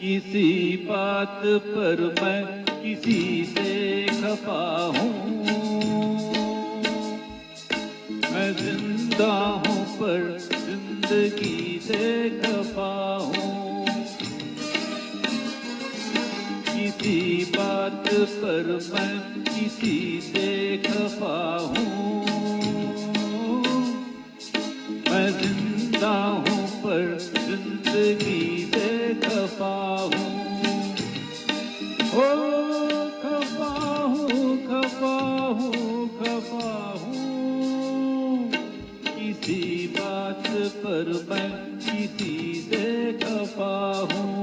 किसी बात पर मैं किसी से खफा हूँ। मैं जिंदा हूँ पर जिंदगी से खफा हूँ। किसी बात पर मैं किसी से खफा हूँ। मैं जिंदा हूँ पर जिंदगी से खफा हूँ। ओ खफा हूँ, खफा हूँ, खफा हूँ। किसी बात पर मैं किसी से खफा हूँ।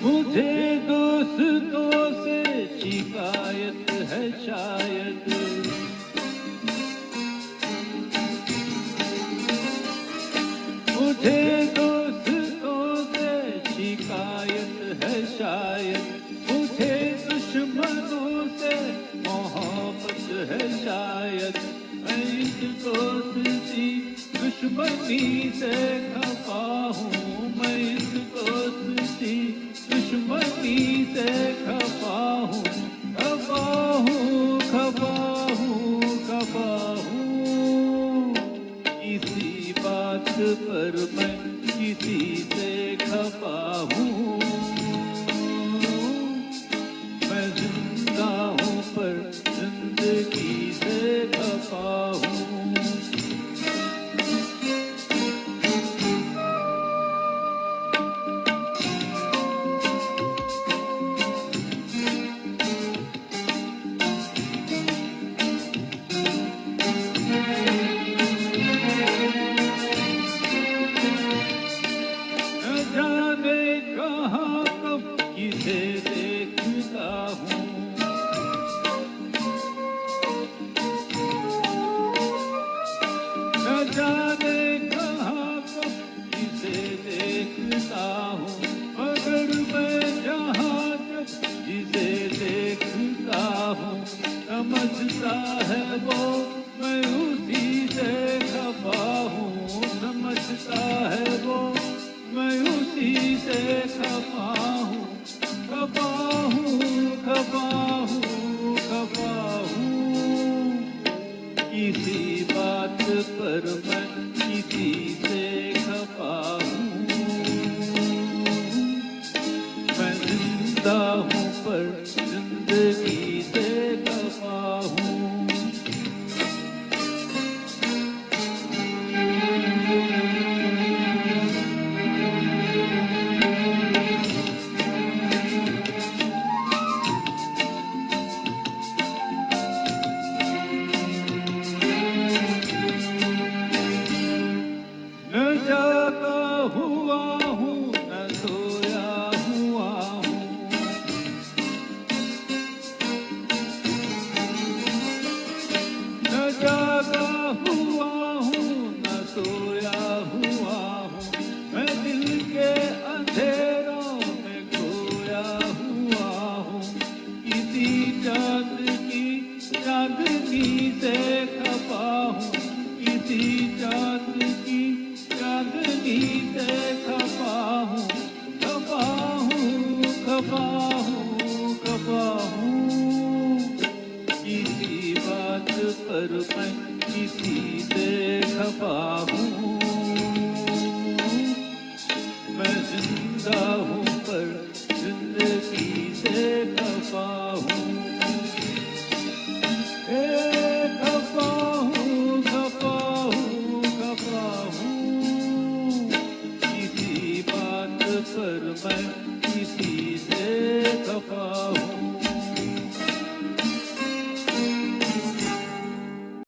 मुझे दोस्तों से शिकायत है शायद। मुझे दोस्तों से शिकायत है शायद। मुझे दुश्मनों से मोहब्बत है शायद। मैं इस दोस्ती दुश्मनी से खफा हूँ। मैं इस दोस्ती दुश्मनी से खफा हूँ। खफा हूँ, खफा हूँ, खफा हूँ। किसी बात पर मैं किसी से खफा हूँ। मैं जिंदा हूँ पर जिंदगी से खफा हूँ। कहाँ कब किसे देखता हूँ। न जाने कहाँ कब किसे देखता हूँ। मगर मैं जहाँ जब जिसे देखता हूँ समझता है वो मैं उसी से खफा हूँ। समझता है वो मैं उसी से खफा हूँ। खफा हूँ, खफा हूँ, खफा हूँ। किसी बात पर मैं किसी से खफा हूँ। मैं जिंदा हूँ पर जिंदगी से खफा हूँ। न जागा हुआ हूँ न सोया हुआ हूँ। न जागा हुआ हूँ न सोया हुआ हूँ। मैं दिल के अंधेरों में खोया हुआ हूँ। किसी चाँद की चांदनी से खफा हूँ। किसी चाँद की चांदनी से खफा हूँ। खफा हूँ, खफा हूँ, खफा हूँ। किसी बात पर मैं किसी से खफा हूँ। मैं जिंदा हूँ